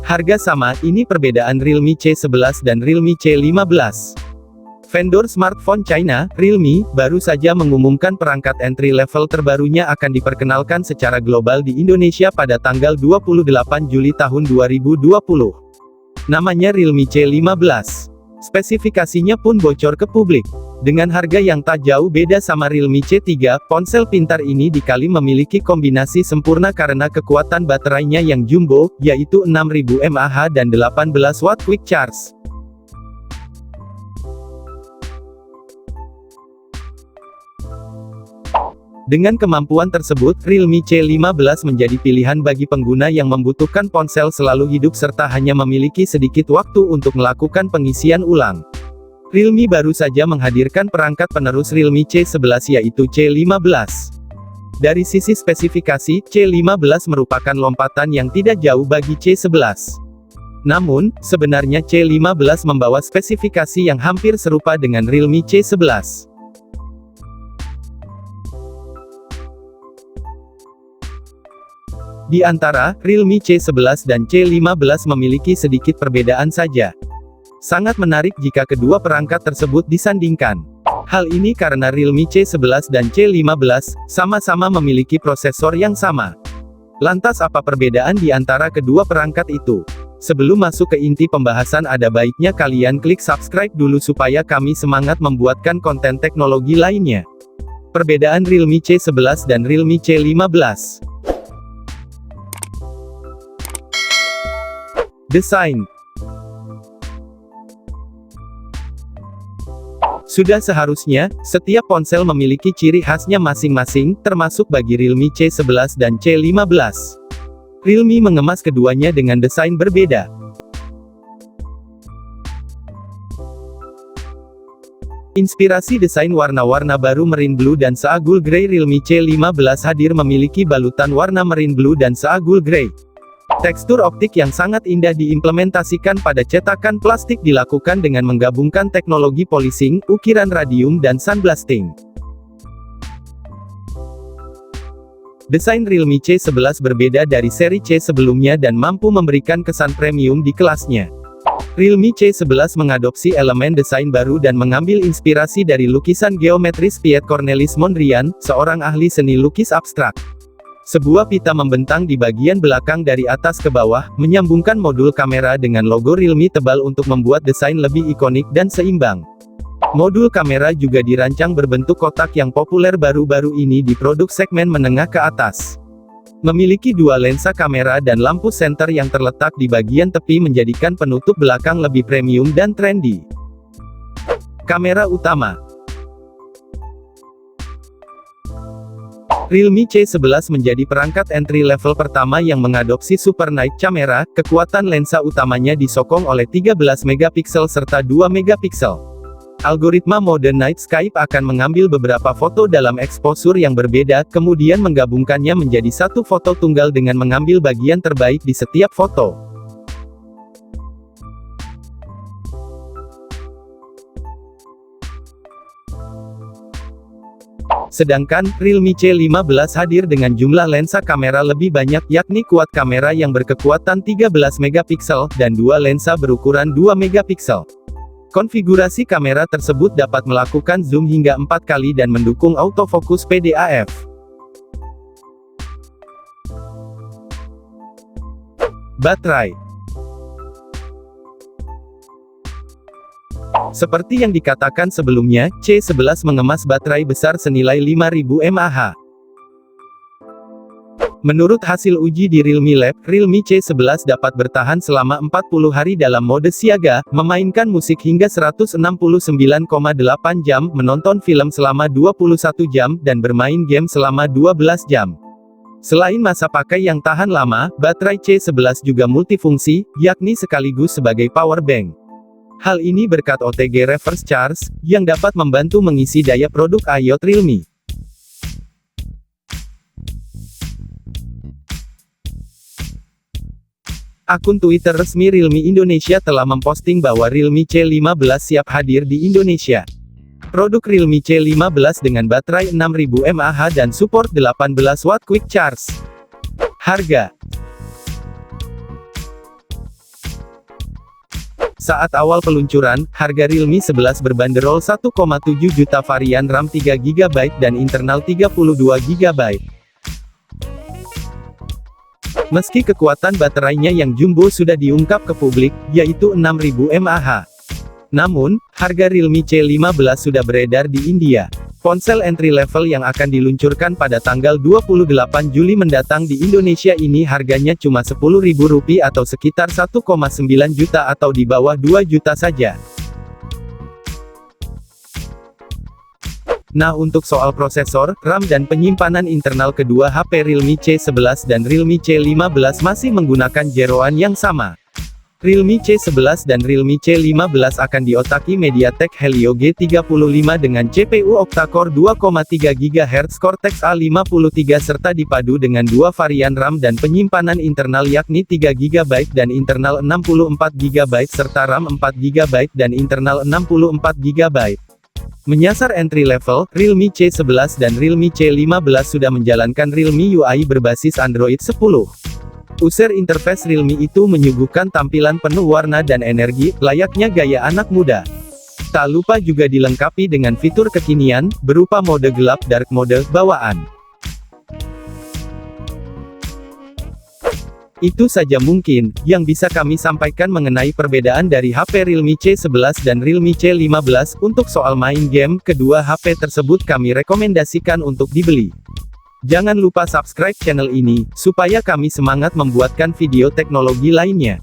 Harga sama, ini perbedaan Realme C11 dan Realme C15. Vendor smartphone China, Realme, baru saja mengumumkan perangkat entry level terbarunya akan diperkenalkan secara global di Indonesia pada tanggal 28 Juli tahun 2020. Namanya Realme C15. Spesifikasinya pun bocor ke publik. Dengan harga yang tak jauh beda sama Realme C3, ponsel pintar ini dikali memiliki kombinasi sempurna karena kekuatan baterainya yang jumbo, yaitu 6000 mAh dan 18 Watt Quick Charge. Dengan kemampuan tersebut, Realme C15 menjadi pilihan bagi pengguna yang membutuhkan ponsel selalu hidup serta hanya memiliki sedikit waktu untuk melakukan pengisian ulang. Realme baru saja menghadirkan perangkat penerus Realme C11 yaitu C15. Dari sisi spesifikasi, C15 merupakan lompatan yang tidak jauh bagi C11. Namun, sebenarnya C15 membawa spesifikasi yang hampir serupa dengan Realme C11. Di antara, Realme C11 dan C15 memiliki sedikit perbedaan saja. Sangat menarik jika kedua perangkat tersebut disandingkan. Hal ini karena Realme C11 dan C15 sama-sama memiliki prosesor yang sama. Lantas apa perbedaan di antara kedua perangkat itu? Sebelum masuk ke inti pembahasan ada baiknya kalian klik subscribe dulu supaya kami semangat membuatkan konten teknologi lainnya. Perbedaan Realme C11 dan Realme C15. Desain. Sudah seharusnya, setiap ponsel memiliki ciri khasnya masing-masing, termasuk bagi Realme C11 dan C15. Realme mengemas keduanya dengan desain berbeda. Inspirasi desain warna-warna baru Marine Blue dan Seagul Grey. Realme C15 hadir memiliki balutan warna Marine Blue dan Seagul Grey. Tekstur optik yang sangat indah diimplementasikan pada cetakan plastik dilakukan dengan menggabungkan teknologi polishing, ukiran radium dan sandblasting. Desain Realme C11 berbeda dari seri C sebelumnya dan mampu memberikan kesan premium di kelasnya. Realme C11 mengadopsi elemen desain baru dan mengambil inspirasi dari lukisan geometris Piet Cornelis Mondrian, seorang ahli seni lukis abstrak. Sebuah pita membentang di bagian belakang dari atas ke bawah, menyambungkan modul kamera dengan logo Realme tebal untuk membuat desain lebih ikonik dan seimbang. Modul kamera juga dirancang berbentuk kotak yang populer baru-baru ini di produk segmen menengah ke atas. Memiliki dua lensa kamera dan lampu senter yang terletak di bagian tepi menjadikan penutup belakang lebih premium dan trendy. Kamera utama. Realme C11 menjadi perangkat entry level pertama yang mengadopsi Super Night Camera. Kekuatan lensa utamanya disokong oleh 13 megapiksel serta 2 megapiksel. Algoritma mode Night Sky akan mengambil beberapa foto dalam exposure yang berbeda, kemudian menggabungkannya menjadi satu foto tunggal dengan mengambil bagian terbaik di setiap foto. Sedangkan, Realme C15 hadir dengan jumlah lensa kamera lebih banyak, yakni quad kamera yang berkekuatan 13 megapiksel, dan dua lensa berukuran 2 megapiksel. Konfigurasi kamera tersebut dapat melakukan zoom hingga 4 kali dan mendukung autofocus PDAF. Baterai. Seperti yang dikatakan sebelumnya, C11 mengemas baterai besar senilai 5000 mAh. Menurut hasil uji di Realme Lab, Realme C11 dapat bertahan selama 40 hari dalam mode siaga, memainkan musik hingga 169,8 jam, menonton film selama 21 jam, dan bermain game selama 12 jam. Selain masa pakai yang tahan lama, baterai C11 juga multifungsi, yakni sekaligus sebagai power bank. Hal ini berkat OTG Reverse Charge, yang dapat membantu mengisi daya produk iOS Realme. Akun Twitter resmi Realme Indonesia telah memposting bahwa Realme C15 siap hadir di Indonesia. Produk Realme C15 dengan baterai 6000 mAh dan support 18 Watt Quick Charge. Harga. Saat awal peluncuran, harga Realme 11 berbanderol 1,7 juta varian RAM 3GB dan internal 32GB. Meski kekuatan baterainya yang jumbo sudah diungkap ke publik, yaitu 6000 mAh. Namun, harga Realme C15 sudah beredar di India. Ponsel entry level yang akan diluncurkan pada tanggal 28 Juli mendatang di Indonesia ini harganya cuma Rp10.000 atau sekitar 1,9 juta atau di bawah 2 juta saja. Nah, untuk soal prosesor, RAM dan penyimpanan internal kedua HP Realme C11 dan Realme C15 masih menggunakan jeroan yang sama. Realme C11 dan Realme C15 akan diotaki MediaTek Helio G35 dengan CPU octa-core 2,3 GHz Cortex A53 serta dipadu dengan dua varian RAM dan penyimpanan internal yakni 3 GB dan internal 64 GB serta RAM 4 GB dan internal 64 GB. Menyasar entry level, Realme C11 dan Realme C15 sudah menjalankan Realme UI berbasis Android 10. User interface Realme itu menyuguhkan tampilan penuh warna dan energi, layaknya gaya anak muda. Tak lupa juga dilengkapi dengan fitur kekinian, berupa mode gelap dark mode bawaan. Itu saja mungkin, yang bisa kami sampaikan mengenai perbedaan dari HP Realme C11 dan Realme C15, untuk soal main game, kedua HP tersebut kami rekomendasikan untuk dibeli. Jangan lupa subscribe channel ini, supaya kami semangat membuatkan video teknologi lainnya.